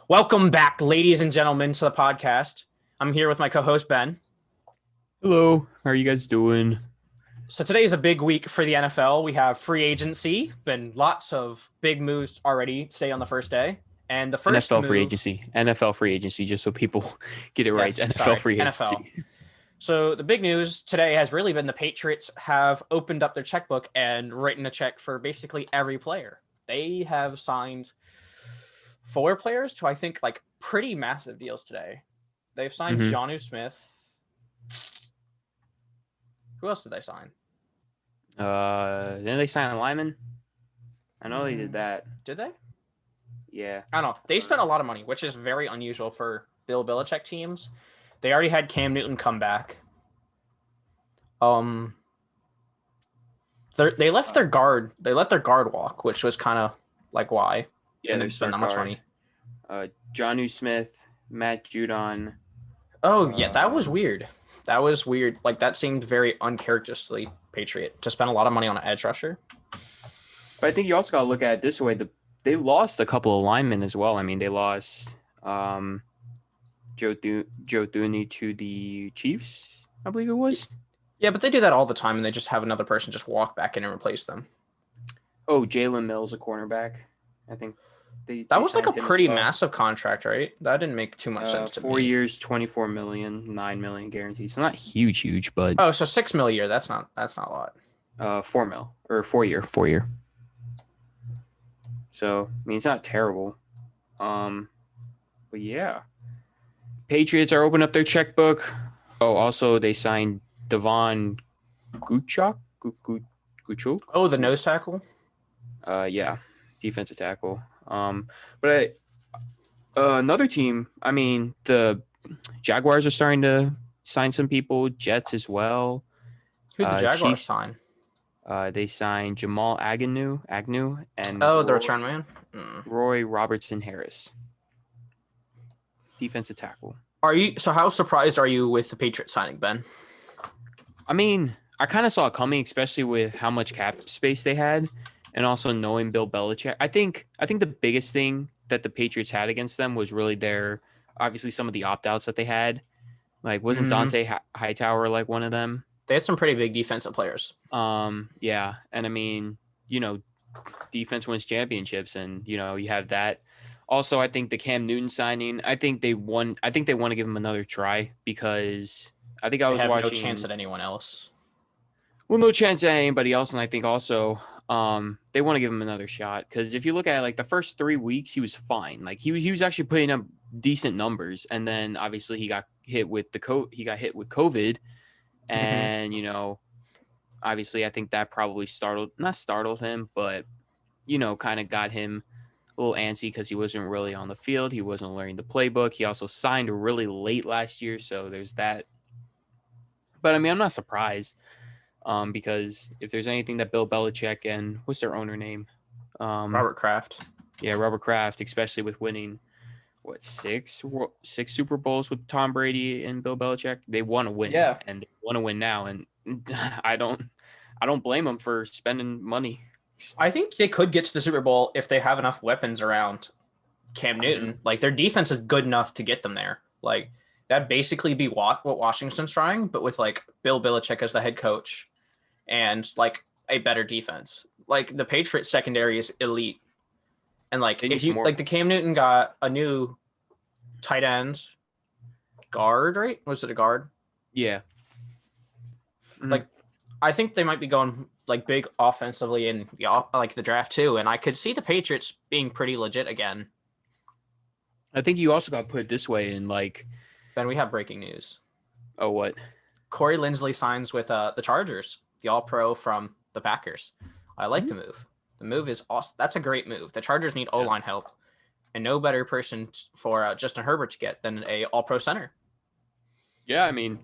Welcome back, ladies and gentlemen, to the podcast. I'm here with my co-host Ben. Hello, how are you guys doing? So today is a big week for the NFL. We have free agency, been lots of big moves already today on the first day. And the first NFL free move, agency, NFL free agency, just so people get it right. yes, It's NFL sorry, free NFL. agency. So the big news today has really been the Patriots have opened up their checkbook and written a check for basically every player. They have signed 4 players to I think like pretty massive deals today. They've signed hmm Jonnu Smith. Who else did they sign? Then they signed a lineman. I know they did Mm, that. Did they? Yeah. I don't know. They spent a lot of money, which is very unusual for Bill Belichick teams. They already had Cam Newton come back. Um, they left their guard. They let their guard walk, which was kind of like why. Yeah, And their they spend start that much guard. money. Jonnu Smith, Matt Judon. Oh yeah, that was Um, weird. That was weird. Like that seemed very uncharacteristically Patriot to spend a lot of money on an edge rusher. but I think you also got to look at it this way: they lost a couple of linemen as well. I mean, they lost Joe Thuney to the Chiefs, I believe it was. Yeah, but they do that all the time, and they just have another person just walk back in and replace them. Oh, Jalen Mills, a cornerback. I think That they was like a signed him as pretty well. massive contract, right? That didn't make too much sense to 4 me. years, 24 million, 9 million guaranteed. So not huge, but Oh, so 6 mil a year. That's not a lot. 4 mil or 4 year. So I mean, it's not terrible. But yeah, Patriots are opening up their checkbook. Oh, also they signed Devon Guchuk. Guchuk. Oh, the nose tackle. Yeah, defensive tackle. But another team. I mean, the Jaguars are starting to sign some people. Jets as well. Who'd the Jaguars Chiefs. sign? They signed Jamal Agnew, and Oh, the return man. Roy Robertson Harris, defensive tackle. Are you so? How surprised are you with the Patriots signing, Ben? I mean, I kind of saw it coming, especially with how much cap space they had, and also knowing Bill Belichick. I think the biggest thing that the Patriots had against them was really their obviously some of the opt outs that they had. Like, wasn't Mm, Dante Hightower like one of them? they had some pretty big defensive players. Yeah, and I mean, you know, defense wins championships, and you have that. Also, I think the Cam Newton signing, I think they won. I think they want to give him another try because I think I They was have no chance watching. at anyone else. Well, no chance at anybody else, and I think also they want to give him another shot because if you look at it, like the first 3 weeks, he was fine. Like he was actually putting up decent numbers, and then obviously he got hit with COVID, Mm-hmm. and obviously I think that probably not startled him, but kind of got him a little antsy because he wasn't really on the field. He wasn't learning the playbook. He also signed really late last year, so there's that. But I mean, I'm not surprised because if there's anything that Bill Belichick and what's their owner name? Robert Kraft. Yeah, Robert Kraft, especially with winning six Super Bowls with Tom Brady and Bill Belichick, they want to win, Yeah, and they want to win now. And I don't blame them for spending money. I think they could get to the Super Bowl if they have enough weapons around Cam Mm-hmm. Newton. Like their defense is good enough to get them there. Like that'd basically be what Washington's trying, but with like Bill Belichick as the head coach and like a better defense. Like the Patriots secondary is elite. And like They if need some you more. like the Cam Newton got a new tight end guard, right? Was it a guard? Yeah. Mm-hmm. Like I think they might be going like big offensively in like the draft too. And I could see the Patriots being pretty legit again. I think you also got to put it this way in like, Then we have breaking news. oh, what? Corey Linsley signs with the Chargers, the All Pro from the Packers. I like Mm-hmm. the move. The move is awesome. That's a great move. The Chargers need O Yeah. line help, and no better person for Justin Herbert to get than a All Pro center. Yeah, I mean,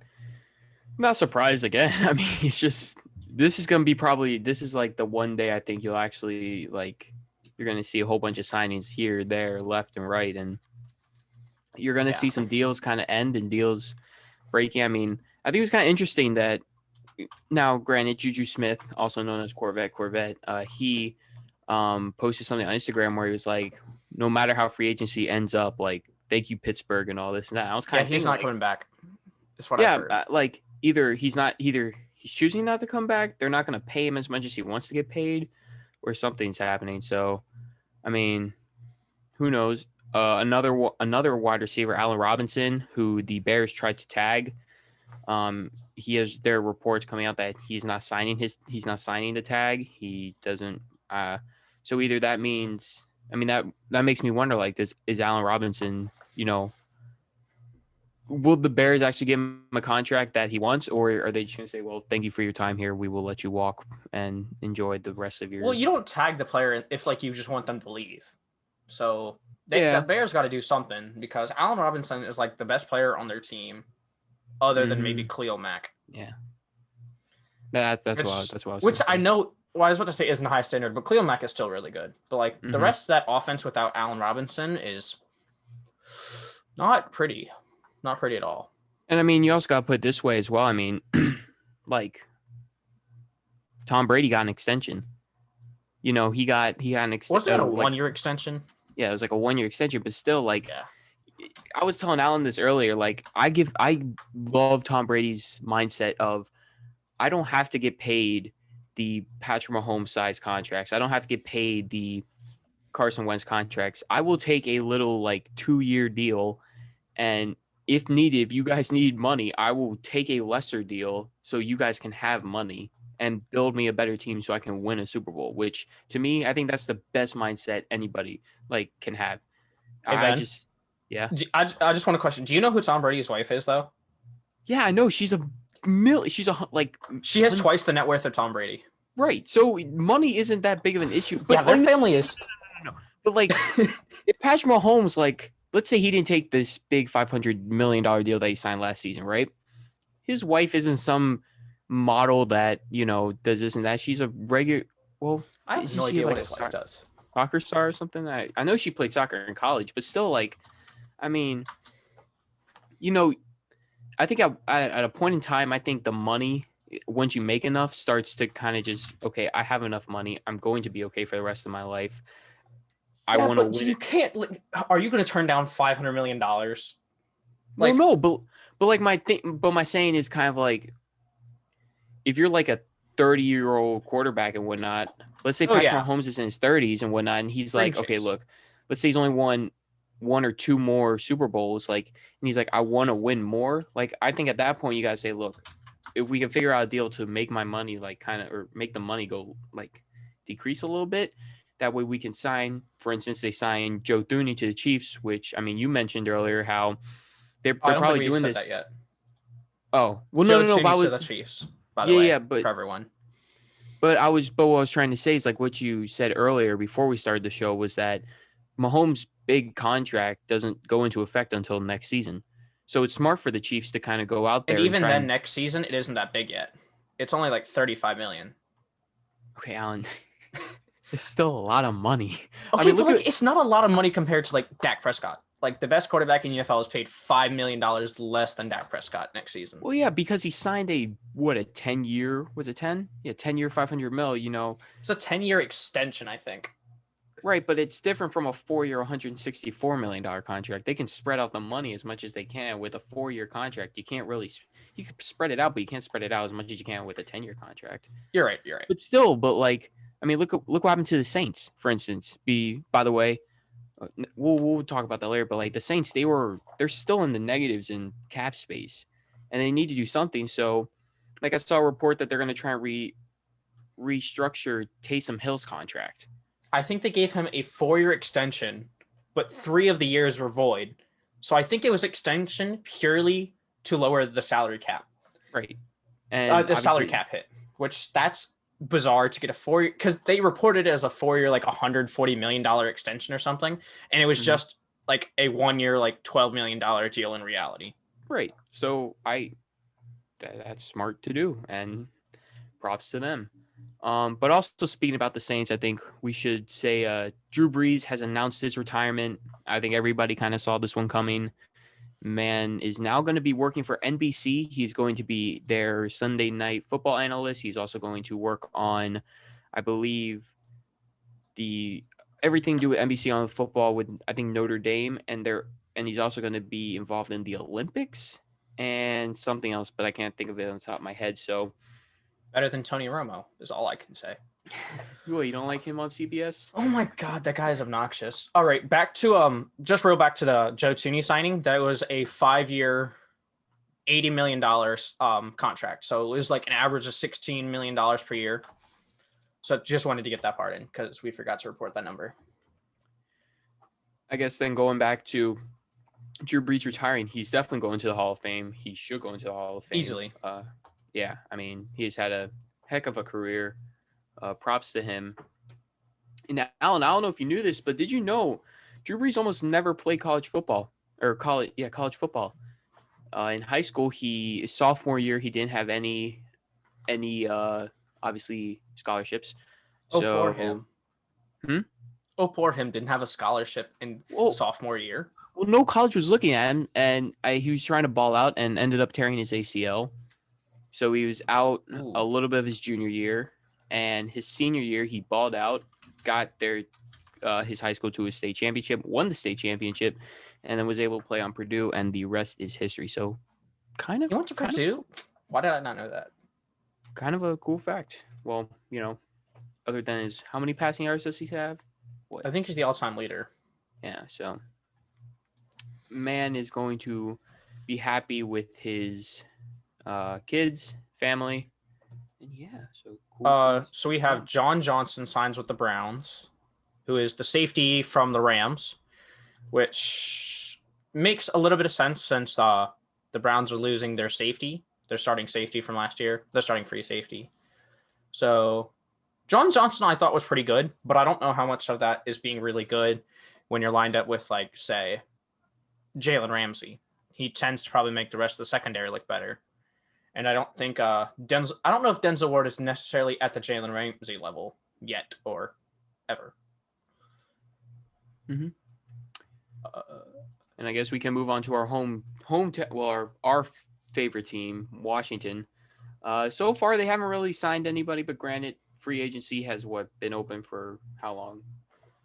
I'm not surprised again. I mean, it's just this is gonna be probably this is like the one day I think you'll actually like you're gonna see a whole bunch of signings here, there, left, and right, and you're gonna Yeah, see some deals kind of end and deals breaking. I mean, I think it was kind of interesting that now, granted, Juju Smith, also known as Corvette, he posted something on Instagram where he was like, no matter how free agency ends up, like, thank you Pittsburgh and all this and that. I was kind Yeah, of he's thinking not like, coming back. Is what I've yeah, heard. like either he's choosing not to come back, they're not going to pay him as much as he wants to get paid, or something's happening. So, I mean, who knows? Another wide receiver, Allen Robinson, who the Bears tried to tag. There are reports coming out that he's not signing the tag. He doesn't. So either that means, I mean, that makes me wonder, like, is Allen Robinson, will the Bears actually give him a contract that he wants, or are they just going to say, well, thank you for your time here, we will let you walk and enjoy the rest of Well, your. you don't tag the player if like you just want them to leave. So the Yeah. Bears got to do something because Allen Robinson is like the best player on their team, other than maybe Khalil Mack. Yeah. That's what I was Which going to I say. know. Well, I was about to say isn't a high standard, but Khalil Mack is still really good. But like the rest of that offense without Allen Robinson is not pretty, not pretty at all. And I mean, you also got to put it this way as well. I mean, like, Tom Brady got an extension. He got an extension. Wasn't it a 1-year extension? Yeah, it was like a 1-year extension, but still, like, I was telling Alan this earlier. Like, I love Tom Brady's mindset of, I don't have to get paid the Patrick Mahomes size contracts. I don't have to get paid the Carson Wentz contracts. I will take a little, like, 2-year deal, and if needed, if you guys need money, I will take a lesser deal so you guys can have money and build me a better team so I can win a Super Bowl, which to me, I think that's the best mindset anybody like can have. Hey, I Ben, just, yeah. I just want to question. Do you know who Tom Brady's wife is, though? Yeah, I know. She's like, she has twice the net worth of Tom Brady. Right. So money isn't that big of an issue. But yeah, their family is. No. But like, if Patrick Mahomes, like, let's say he didn't take this big $500 million deal that he signed last season, right? His wife isn't some model that, does this and that. She's a regular, well, I have no idea what his wife does. Soccer star or something? I know she played soccer in college, but still, like, I mean, I think at a point in time, I think the money, once you make enough, starts to kind of just, okay, I have enough money. I'm going to be okay for the rest of my life. I want to win. You can't. Are you going to turn down $500 million? Like, no, but like my saying is kind of like, if you're like a 30-year-old quarterback and whatnot, let's say Patrick Mahomes is in his 30s and whatnot, and he's like, okay, look, let's say he's only won 1 or 2 more Super Bowls, like, and he's like, I want to win more. Like, I think at that point you gotta say, look, if we can figure out a deal to make my money, like, kind of, or make the money go, like, decrease a little bit, that way we can sign. For instance, they signed Joe Thuney to the Chiefs, which, I mean, you mentioned earlier how they're probably doing this. That yet. Oh, well, no. But to the Chiefs, by the way, but for everyone. But what I was trying to say is, like, what you said earlier before we started the show was that Mahomes' big contract doesn't go into effect until next season. So it's smart for the Chiefs to kind of go out there. And even then, next season, it isn't that big yet. It's only like $35 million. Okay, Alan. It's still a lot of money. Okay, I mean, it's not a lot of money compared to, like, Dak Prescott. Like, the best quarterback in the NFL is paid $5 million less than Dak Prescott next season. Well, yeah, because he signed a 10-year, was it 10? Yeah, 10-year, $500 million, It's a 10-year extension, I think. Right, but it's different from a 4-year, $164 million contract. They can spread out the money as much as they can. With a 4-year contract, you can spread it out, but you can't spread it out as much as you can with a 10-year contract. You're right. But still, like, I mean, look what happened to the Saints, for instance. By the way, we'll talk about that later, but like the Saints, they're still in the negatives in cap space, and they need to do something. So, like, I saw a report that they're going to try and restructure Taysom Hill's contract. I think they gave him a 4-year extension, but 3 of the years were void. So I think it was extension purely to lower the salary cap. Right. And the salary cap hit, which that's bizarre to get a 4-year, because they reported it as a 4-year, like $140 million extension or something. And it was just like a 1-year, like $12 million deal in reality. Right. So that's smart to do, and props to them. But also, speaking about the Saints, I think we should say Drew Brees has announced his retirement. I think everybody kind of saw this one coming. Man is now going to be working for NBC. He's going to be their Sunday night football analyst. He's also going to work on, I believe, everything to do with NBC on football with, I think, Notre Dame, and he's also going to be involved in the Olympics and something else, but I can't think of it on the top of my head. So Better than Tony Romo is all I can say. Well, you don't like him on CBS? Oh my God, that guy is obnoxious. All right, back to just real back to the Joe Tooney signing. That was a 5-year, $80 million contract. So it was like an average of $16 million per year. So just wanted to get that part in because we forgot to report that number. I guess then going back to Drew Brees retiring, he's definitely going to the Hall of Fame. He should go into the Hall of Fame. Easily. Yeah, I mean, he's had a heck of a career. Props to him. And Alan, I don't know if you knew this, but did you know Drew Brees almost never played college football? College football. In high school, his sophomore year, he didn't have any obviously scholarships. Poor him. Oh, poor him. Didn't have a scholarship in sophomore year. Well, no college was looking at him, and he was trying to ball out and ended up tearing his ACL. So he was out a little bit of his junior year, and his senior year, he balled out, got his high school to a state championship, won the state championship, and then was able to play on Purdue, and the rest is history. So kind of. You went to Purdue? Why did I not know that? Kind of a cool fact. Well, other than how many passing yards does he have? What? I think he's the all-time leader. Yeah, so man is going to be happy with his kids, family, and yeah. So cool. So we have John Johnson signs with the Browns, who is the safety from the Rams, which makes a little bit of sense since the Browns are losing their safety. They're starting safety from last year. They're starting free safety. So John Johnson, I thought was pretty good, but I don't know how much of that is being really good when you're lined up with, like, say, Jalen Ramsey. He tends to probably make the rest of the secondary look better. And I don't think I don't know if Denzel Ward is necessarily at the Jalen Ramsey level yet or ever. Mm-hmm. And I guess we can move on to our our favorite team, Washington. So far, they haven't really signed anybody, but granted, free agency has been open for how long?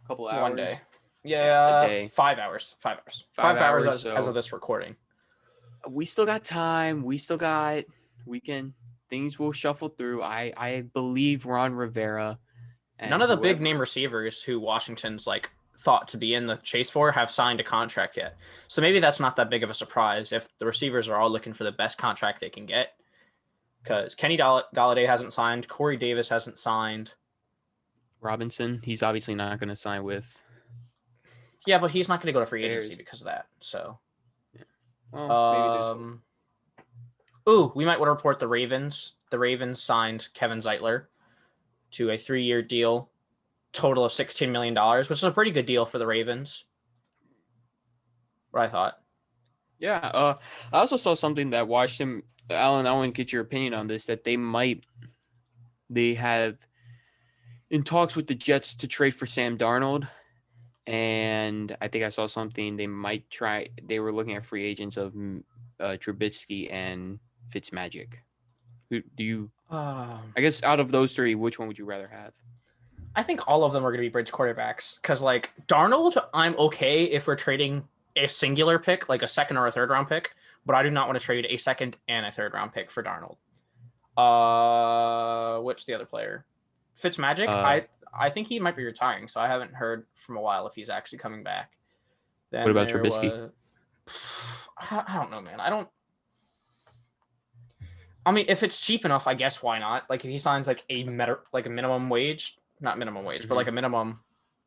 A couple hours? 1 day. Yeah, a day. 5 hours. 5 hours. 5 hours as of this recording. We still got time. Things will shuffle through. I believe Ron Rivera. None of the big name receivers who Washington's thought to be in the chase for have signed a contract yet. So maybe that's not that big of a surprise if the receivers are all looking for the best contract they can get. Because Kenny Golladay hasn't signed. Corey Davis hasn't signed. Robinson, he's obviously not going to sign with. Yeah, but he's not going to go to free agency because of that. So. Yeah. Well, maybe we might want to report the Ravens. The Ravens signed Kevin Zeitler to a 3-year deal, total of $16 million, which is a pretty good deal for the Ravens. What I thought. Yeah. I also saw something that Washington. Alan, I want to get your opinion on this, that they have in talks with the Jets to trade for Sam Darnold. And I think I saw something they might try. They were looking at free agents of Trubisky and Fitzmagic. Who do you, I guess out of those three, which one would you rather have? I think all of them are going to be bridge quarterbacks because Darnold, I'm okay if we're trading a singular pick, like a second or a third round pick. But I do not want to trade a second and a third round pick for Darnold. Which the other player? Fitzmagic? I think he might be retiring, so I haven't heard from a while if he's actually coming back. Then what about Trubisky? I don't know, man. I mean, if it's cheap enough, I guess why not? If he signs a minimum wage, not minimum wage, but a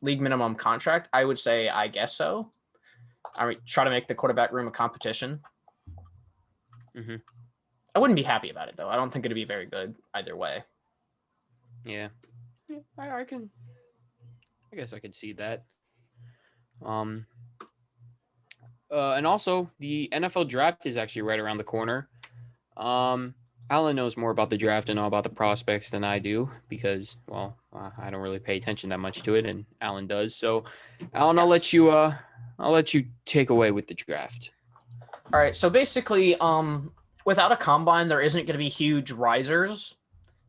league minimum contract, I would say I guess so. I mean, try to make the quarterback room a competition. Mm-hmm. I wouldn't be happy about it though. I don't think it'd be very good either way. Yeah, I guess I could see that. And also the NFL draft is actually right around the corner. Alan knows more about the draft and all about the prospects than I do because, I don't really pay attention that much to it, and Alan does. So, Alan, yes. I'll let you take away with the draft. All right, so basically, without a combine, there isn't going to be huge risers,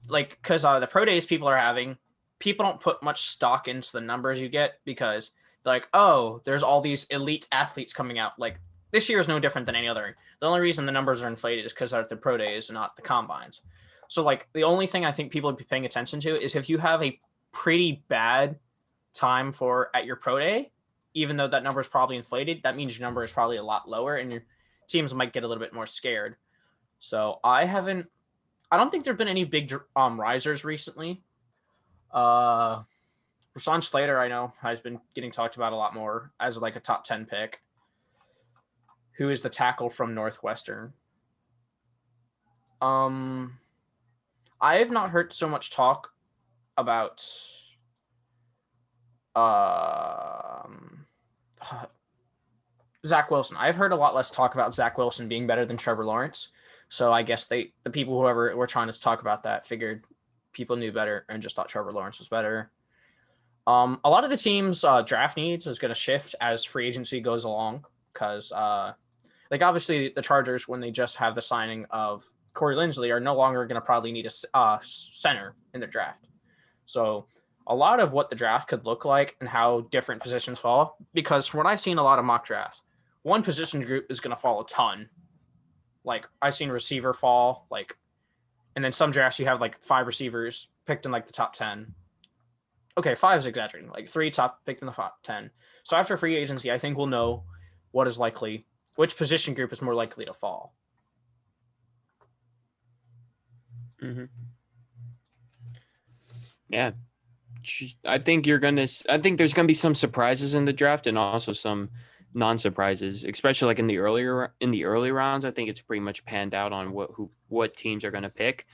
because the pro days people are having, people don't put much stock into the numbers you get because they're like, oh, there's all these elite athletes coming out. Like this year is no different than any other. The only reason the numbers are inflated is because they're at the pro days and not the combines. So like the only thing I think people would be paying attention to is if you have a pretty bad time for at your pro day, even though that number is probably inflated, that means your number is probably a lot lower and your teams might get a little bit more scared. So I don't think there've been any big risers recently. Rashawn Slater, I know, has been getting talked about a lot more as like a top 10 pick. Who is the tackle from Northwestern? I have not heard so much talk about Zach Wilson. I've heard a lot less talk about Zach Wilson being better than Trevor Lawrence. So I guess the people, whoever were trying to talk about that, figured people knew better and just thought Trevor Lawrence was better. A lot of the teams' draft needs is going to shift as free agency goes along because, like, obviously the Chargers, when they just have the signing of Corey Linsley, are no longer going to probably need a center in their draft. So a lot of what the draft could look like and how different positions fall, because from what I've seen a lot of mock drafts, one position group is going to fall a ton. Like I've seen receiver fall, like, and then some drafts you have like 5 receivers picked in like the top 10. Okay, 5 is exaggerating. Like 3 top picked in the top 10. So after free agency, I think we'll know what is likely, which position group is more likely to fall. Mm-hmm. Yeah, I think there's gonna be some surprises in the draft and also some non-surprises, especially like in the early rounds. I think it's pretty much panned out on what teams are gonna pick.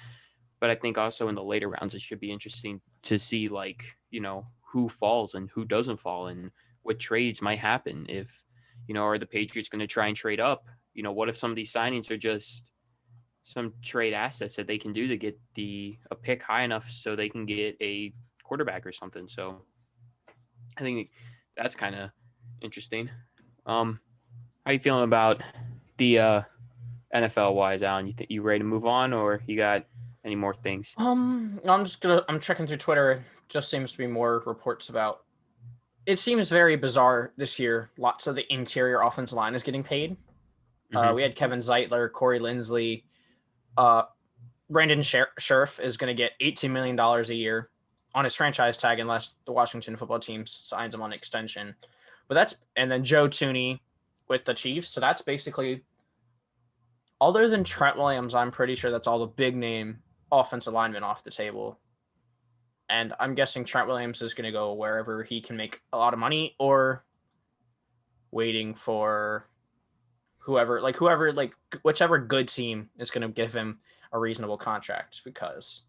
But I think also in the later rounds, it should be interesting to see, like, who falls and who doesn't fall and what trades might happen. If, are the Patriots going to try and trade up? What if some of these signings are just some trade assets that they can do to get a pick high enough so they can get a quarterback or something? So I think that's kind of interesting. How you feeling about the NFL wise, Alan? You ready to move on, or you got any more things? I'm checking through Twitter. It just seems to be more reports about. It seems very bizarre this year. Lots of the interior offensive line is getting paid. We had Kevin Zeitler, Corey Linsley, Brandon Scherf is going to get $18 million a year on his franchise tag unless the Washington football team signs him on an extension. And then Joe Tooney with the Chiefs. So that's basically, other than Trent Williams, I'm pretty sure that's all the big name offensive linemen off the table. And I'm guessing Trent Williams is going to go wherever he can make a lot of money, or waiting for whichever good team is going to give him a reasonable contract. Because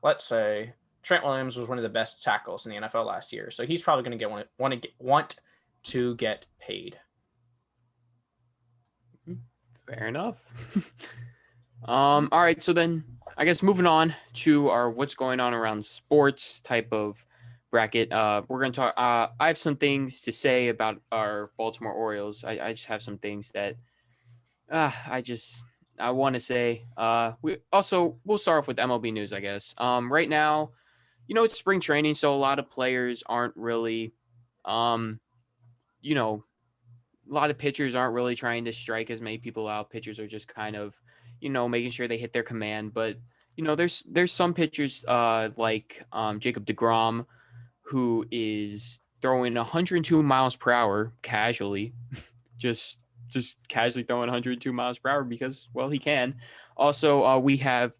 let's say Trent Williams was one of the best tackles in the NFL last year, so he's probably going to want to get paid. Fair enough. All right, so then I guess moving on to our what's going on around sports type of bracket. We're going to talk. I have some things to say about our Baltimore Orioles. I just have some things that I want to say. We'll start off with MLB news, I guess. Right now, it's spring training, so a lot of players aren't really, a lot of pitchers aren't really trying to strike as many people out. Pitchers are just kind of, making sure they hit their command. But, there's some pitchers like Jacob deGrom, who is throwing 102 miles per hour casually, just casually throwing 102 miles per hour because, well, he can. Also, we have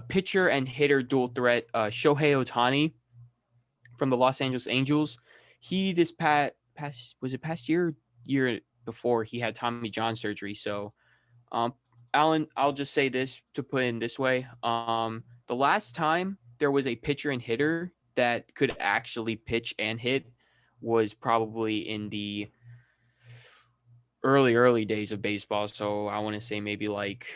pitcher and hitter dual threat Shohei Ohtani from the Los Angeles Angels. He this past year before, he had Tommy John surgery. So, Alan, I'll just say this to put in this way. The last time there was a pitcher and hitter that could actually pitch and hit was probably in the early days of baseball. So I want to say maybe like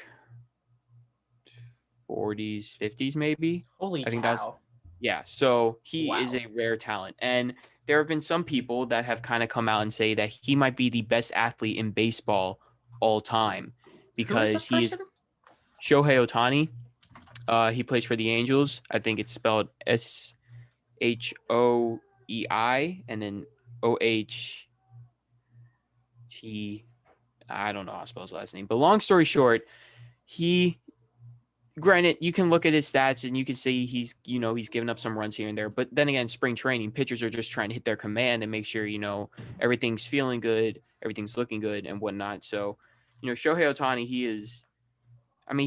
40s, 50s, maybe. Holy I think cow. Yeah. So he is a rare talent. And there have been some people that have kind of come out and say that he might be the best athlete in baseball all time because he is Shohei Ohtani. He plays for the Angels. I think it's spelled Hoei, and then OHT. I don't know how to spell his last name, but long story short, he granted, you can look at his stats and you can see he's given up some runs here and there. But then again, spring training, pitchers are just trying to hit their command and make sure, everything's feeling good, everything's looking good and whatnot. So, Shohei Ohtani,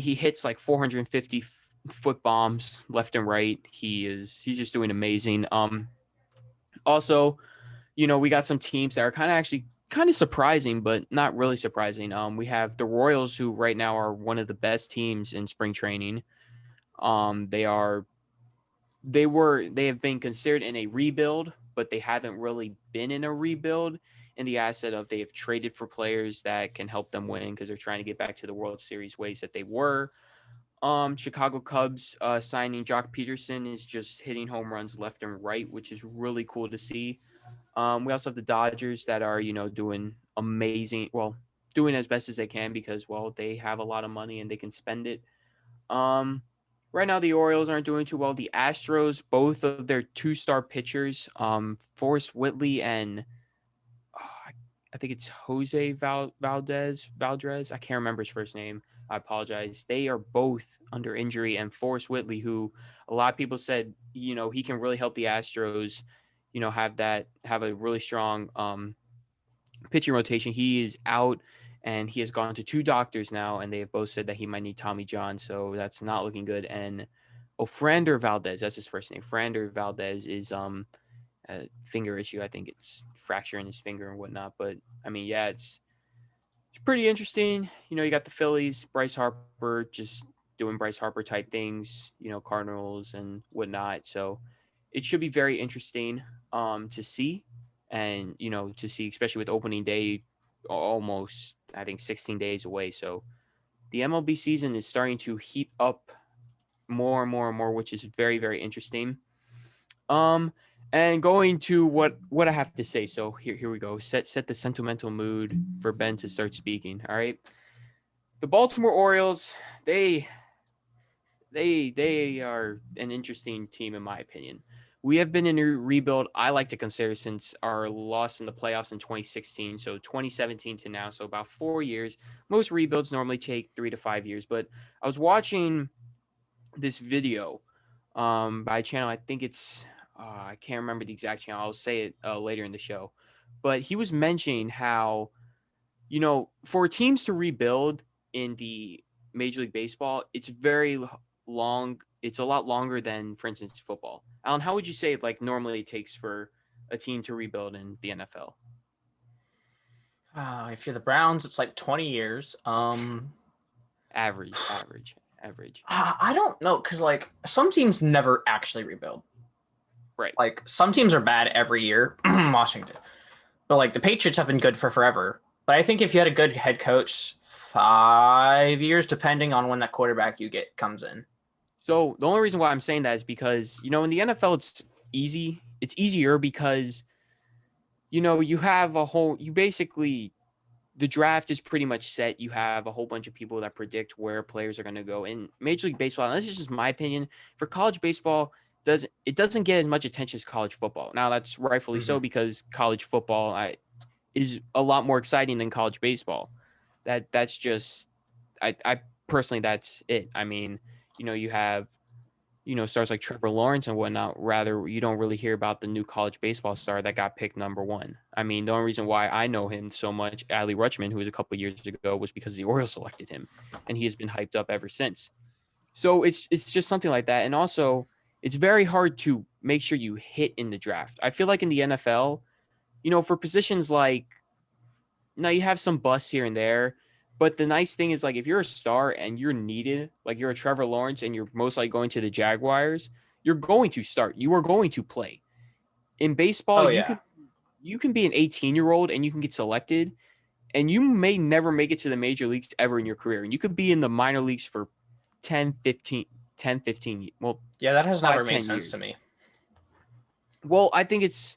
he hits like 450 foot bombs left and right. He's just doing amazing. Also, we got some teams that are kind of surprising, but not really surprising. We have the Royals, who right now are one of the best teams in spring training. They have been considered in a rebuild, but they haven't really been in a rebuild in the asset of they have traded for players that can help them win because they're trying to get back to the World Series ways that they were. Chicago Cubs signing Jock Peterson is just hitting home runs left and right, which is really cool to see. We also have the Dodgers that are, doing amazing. Well, doing as best as they can because, well, they have a lot of money and they can spend it. Right now, the Orioles aren't doing too well. The Astros, both of their two-star pitchers, Forrest Whitley and I think it's Jose Valdez. I can't remember his first name. I apologize. They are both under injury, and Forrest Whitley, who a lot of people said, he can really help the Astros, have a really strong pitching rotation. He is out, and he has gone to two doctors now, and they have both said that he might need Tommy John, so that's not looking good. And Frander Valdez, that's his first name. Frander Valdez is a finger issue. I think it's fracturing his finger and whatnot. But yeah, it's pretty interesting. You got the Phillies, Bryce Harper, just doing Bryce Harper type things, Cardinals and whatnot. So it should be very interesting to see. And, especially with opening day almost, I think, 16 days away. So the MLB season is starting to heat up more and more and more, which is very, very interesting. And going to what I have to say. So here we go. Set the sentimental mood for Ben to start speaking. All right. The Baltimore Orioles, they are an interesting team in my opinion. We have been in a rebuild, I like to consider, since our loss in the playoffs in 2016. So 2017 to now, so about 4 years. Most rebuilds normally take 3 to 5 years. But I was watching this video by a channel. I think it's I can't remember the exact channel. I'll say it later in the show. But he was mentioning how, for teams to rebuild in the Major League Baseball, it's very long. It's a lot longer than, for instance, football. Alan, how would you say normally it takes for a team to rebuild in the NFL? If you're the Browns, it's like 20 years. Average. I don't know, because some teams never actually rebuild. Right. Some teams are bad every year, Washington. But the Patriots have been good for forever. But I think if you had a good head coach, 5 years, depending on when that quarterback you get comes in. So the only reason why I'm saying that is because, in the NFL, it's easy. It's easier because, you have the draft is pretty much set. You have a whole bunch of people that predict where players are going to go. In Major League Baseball, and this is just my opinion, for college baseball, it doesn't get as much attention as college football. Now, that's rightfully so because college football is a lot more exciting than college baseball. That's just I personally, that's it. You have stars like Trevor Lawrence and whatnot. Rather, you don't really hear about the new college baseball star that got picked number one. The only reason why I know him so much, Adley Rutschman, who was a couple of years ago, was because the Orioles selected him, and he has been hyped up ever since. So it's just something like that. And also, it's very hard to make sure you hit in the draft. I feel like in the NFL, for positions now you have some busts here and there, but the nice thing is if you're a star and you're needed, you're a Trevor Lawrence and you're most likely going to the Jaguars, you're going to start. You are going to play. In baseball, you can be an 18-year-old and you can get selected, and you may never make it to the major leagues ever in your career. And you could be in the minor leagues for 10, 15. Well, yeah, that has never made sense to me. Well, I think it's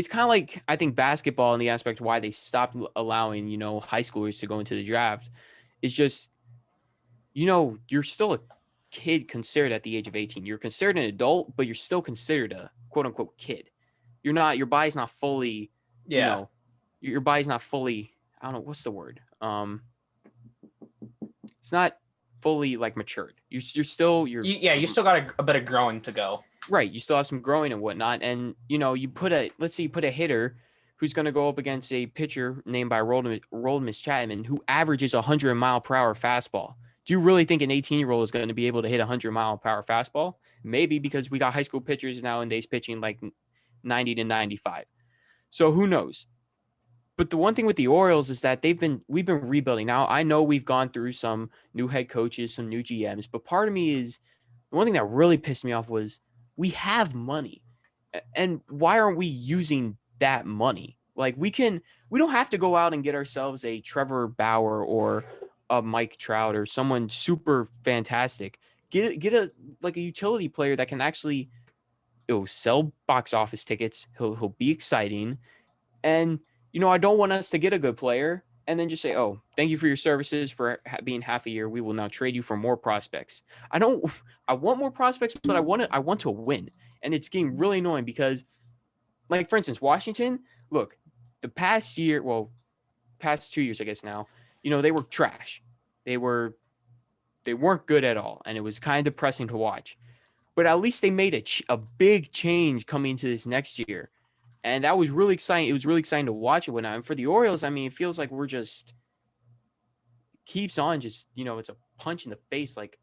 kind of like, I think basketball, in the aspect why they stopped allowing, high schoolers to go into the draft, is just, you're still kid considered at the age of 18. You're considered an adult, but you're still considered a quote unquote kid. You're not, your body's not fully, you Yeah. know, your body's not fully, I don't know, what's the word? It's not fully like matured. You're still, You still got a bit of growing to go. right. You still have some growing and whatnot. And, let's say you put a hitter who's going to go up against a pitcher named by Roldmus Chapman who averages 100-mile-per-hour fastball. Do you really think an 18-year-old is going to be able to hit a 100-mile-per-hour fastball? Maybe, because we got high school pitchers nowadays pitching like 90 to 95. So who knows? But the one thing with the Orioles is that we've been rebuilding. Now, I know we've gone through some new head coaches, some new GMs, but part of me is, the one thing that really pissed me off was we have money. And why aren't we using that money? Like, we don't have to go out and get ourselves a Trevor Bauer or a Mike Trout or someone super fantastic. Get a utility player that can actually sell box office tickets. He'll be exciting. And, I don't want us to get a good player and then just say, oh, thank you for your services for being half a year. We will now trade you for more prospects. I want more prospects, but I want to win. And it's getting really annoying because, like, for instance, Washington, look, the past 2 years, I guess now, they were trash. They weren't good at all. And it was kind of depressing to watch. But at least they made a big change coming into this next year. And that was really exciting. It was really exciting to watch it. And for the Orioles, I mean, it feels like we're just keeps on just, it's a punch in the face. Like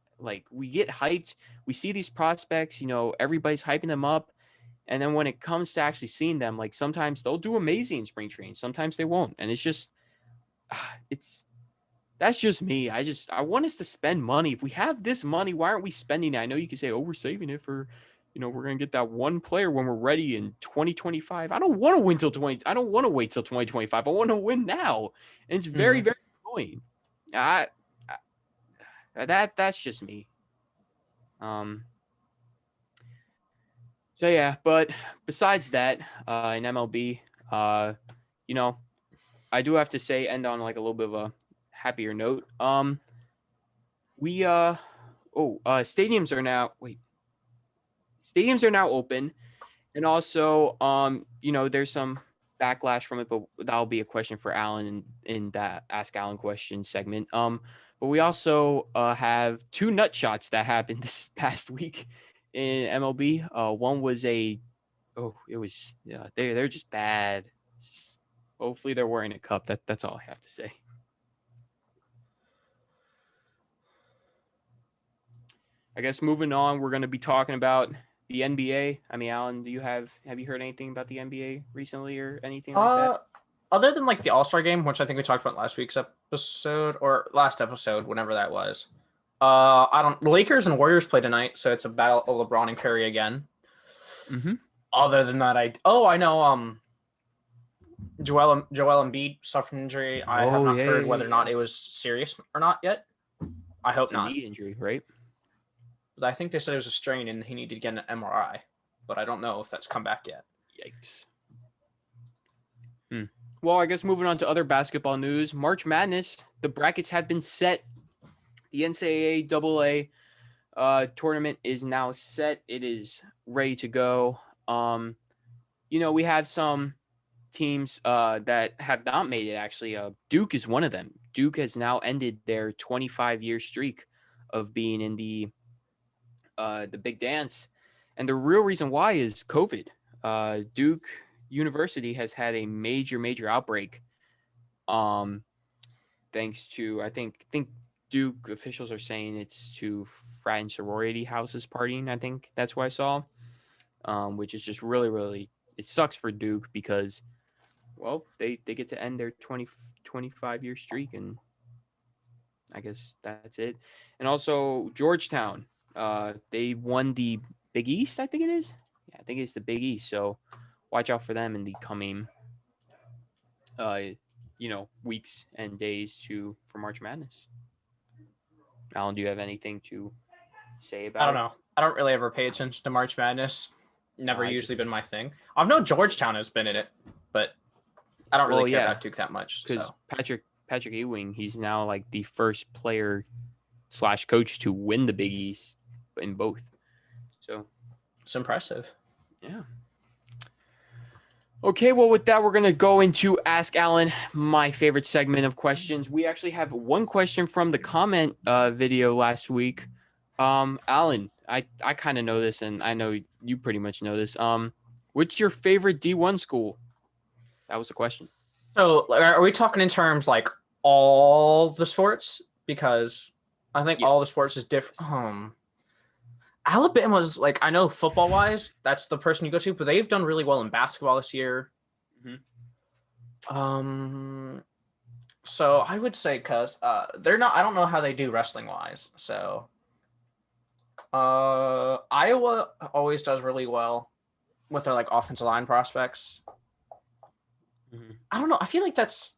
we get hyped. We see these prospects, everybody's hyping them up. And then when it comes to actually seeing them, like, sometimes they'll do amazing in spring training. Sometimes they won't. And it's just, that's just me. I want us to spend money. If we have this money, why aren't we spending it? I know you can say, oh, we're saving it for, we're going to get that one player when we're ready in 2025. I don't want to wait till 2025. I want to win now. And it's very, very annoying. That's just me. So yeah, but besides that, in MLB, I do have to say, end on like a little bit of a happier note. Stadiums are now open, and also, there's some backlash from it, but that'll be a question for Alan in that Ask Alan question segment. But we also have two nut shots that happened this past week in MLB. One was they're just bad. Hopefully they're wearing a cup. That's all I have to say. I guess moving on, we're going to be talking about the NBA. I mean, Alan, have you heard anything about the NBA recently or anything like that? Other than like the All-Star game, which I think we talked about last episode, whenever that was. The Lakers and Warriors play tonight, so it's a battle of LeBron and Curry again. Mm-hmm. Other than that, I know Joel Embiid suffered an injury. I have not heard whether or not it was serious or not yet. I hope not. Knee injury, right? But I think they said it was a strain and he needed to get an MRI, but I don't know if that's come back yet. Yikes. Well, I guess moving on to other basketball news, March Madness, the brackets have been set. The NCAA AA tournament is now set. It is ready to go. We have some teams that have not made it, actually. Duke is one of them. Duke has now ended their 25-year streak of being in the big dance. And the real reason why is COVID. Duke University has had a major outbreak. Thanks to, I think Duke officials are saying it's to frat and sorority houses partying. I think that's what I saw. Which is just really, it sucks for Duke because, well, they get to end their 25-year streak, and I guess that's it. And also Georgetown, they won the Big East, I think it is. Yeah, I think it's the Big East. So watch out for them in the coming, weeks and days for March Madness. Alan, do you have anything to say about it? I don't know. I don't really ever pay attention to March Madness. Never usually been my thing. I've known Georgetown has been in it, but I don't really care about Duke that much. Because Patrick Ewing, he's now like the first player / coach to win the Big East in both. So It's impressive. yeah. Okay, well, with that, we're going to go into Ask Alan, my favorite segment of questions. We actually have one question from the comment video last week. Alan, I kind of know this, and I know you pretty much know this. What's your favorite D1 school? That was the question. So are we talking in terms like all the sports? Because I think all the sports is different. Alabama's like, I know football wise, that's the person you go to, but they've done really well in basketball this year. Mm-hmm. So I would say because they're not. I don't know how they do wrestling wise. So Iowa always does really well with their like offensive line prospects. Mm-hmm. I don't know. I feel like that's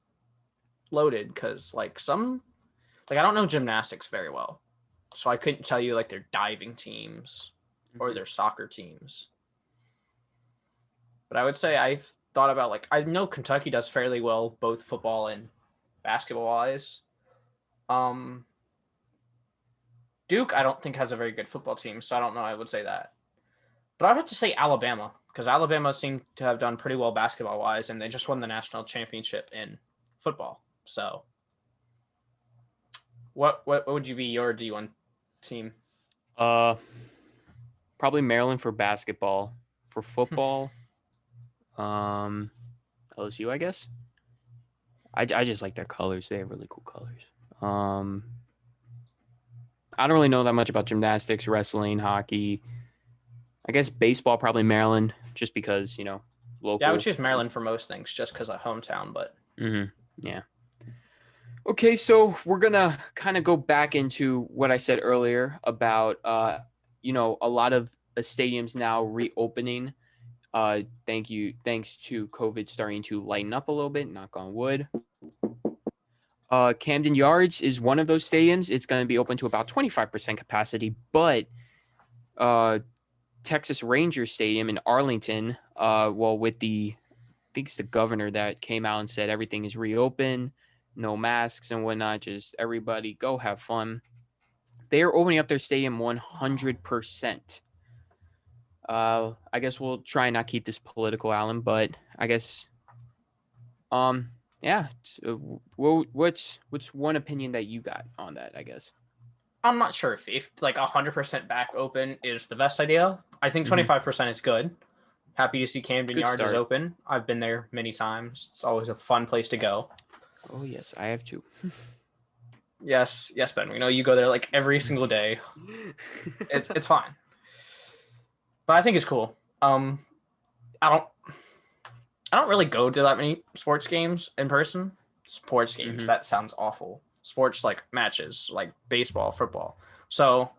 loaded because like I don't know gymnastics very well, so I couldn't tell you like their diving teams or their soccer teams. But I would say I've thought about like I know Kentucky does fairly well both football and basketball wise. Duke I don't think has a very good football team, so I don't know. I would say that, but I'd have to say Alabama because Alabama seemed to have done pretty well basketball wise, and they just won the national championship in football. So, what would you be your D1 team? Probably Maryland for basketball. For football, LSU, I guess. I just like their colors. They have really cool colors. I don't really know that much about gymnastics, wrestling, hockey. I guess baseball, probably Maryland, just because, local. Yeah, I would choose Maryland for most things just because of hometown, but. Yeah. Okay, so we're going to kind of go back into what I said earlier about, a lot of the stadiums now reopening. Thanks to COVID starting to lighten up a little bit, knock on wood. Camden Yards is one of those stadiums. It's going to be open to about 25% capacity, but Texas Rangers Stadium in Arlington, with I think it's the governor that came out and said everything is reopened, no masks and whatnot, just everybody go have fun. They are opening up their stadium 100%. I guess we'll try and not keep this political, Alan, but I guess, yeah. What's one opinion that you got on that, I guess? I'm not sure if like 100% back open is the best idea. I think 25% is good. Happy to see Camden Yards is open. I've been there many times. It's always a fun place to go. Oh, yes, I have too. Yes, Ben. We know you go there like every single day. It's fine. But I think it's cool. I don't really go to that many sports games in person. Sports games, that sounds awful. Sports like matches, like baseball, football. So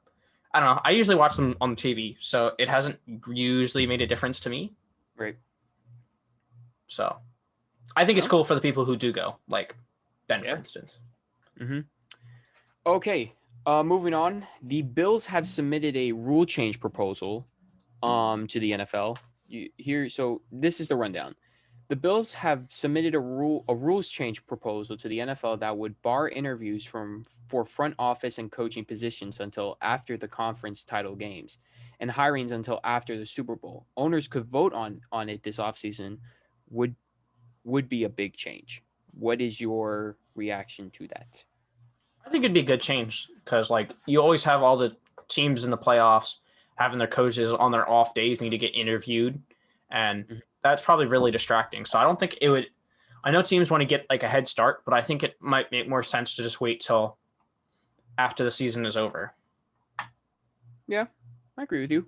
I don't know. I usually watch them on TV, so it hasn't usually made a difference to me. Right. So I think it's cool for the people who do go, like Ben, for instance. Okay. Moving on. The Bills have submitted a rule change proposal to the NFL. So this is the rundown. The Bills have submitted a rules change proposal to the NFL that would bar interviews for front office and coaching positions until after the conference title games, and hirings until after the Super Bowl. Owners could vote on it this offseason. Would be a big change. What is your reaction to that? I think it'd be a good change because like you always have all the teams in the playoffs having their coaches on their off days need to get interviewed, and that's probably really distracting. So I don't think it would. I know teams want to get like a head start, but I think it might make more sense to just wait till after the season is over. Yeah, I agree with you.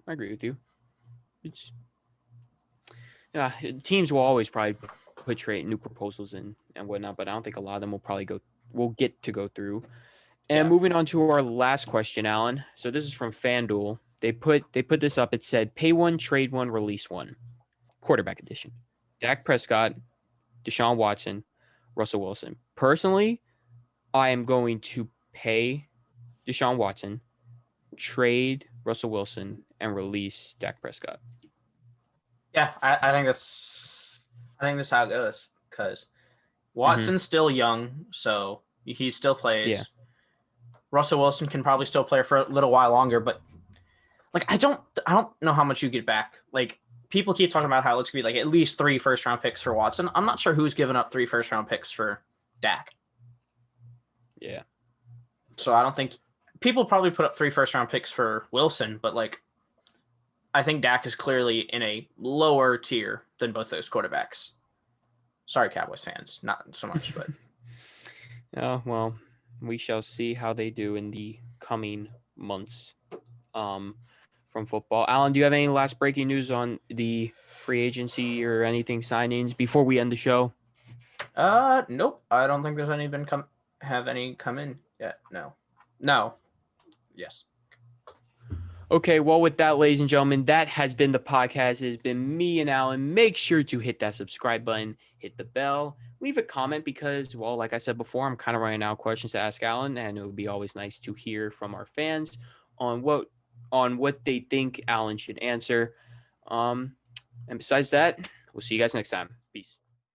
Teams will always probably put new proposals in and whatnot, but I don't think a lot of them will get to go through. And moving on to our last question, Alan. So this is from FanDuel. They put this up. It said, pay one, trade one, release one. Quarterback edition. Dak Prescott, Deshaun Watson, Russell Wilson. Personally, I am going to pay Deshaun Watson, trade Russell Wilson, and release Dak Prescott. Yeah, I think that's how it goes because Watson's still young, so he still plays. Yeah. Russell Wilson can probably still play for a little while longer, but like I don't know how much you get back. Like people keep talking about how it's gonna be like at least 3 first-round picks for Watson. I'm not sure who's given up 3 first-round picks for Dak. Yeah. So I don't think people probably put up 3 first-round picks for Wilson, but like I think Dak is clearly in a lower tier than both those quarterbacks. Sorry, Cowboys fans, not so much, but Oh, well, we shall see how they do in the coming months from football. Alan, do you have any last breaking news on the free agency or anything signings before we end the show? nope. I don't think there's any come in yet. No. Yes. Okay, well, with that, ladies and gentlemen, that has been the podcast. It has been me and Alan. Make sure to hit that subscribe button, hit the bell, leave a comment because, well, like I said before, I'm kind of running out of questions to ask Alan, and it would be always nice to hear from our fans on what they think Alan should answer. And besides that, we'll see you guys next time. Peace.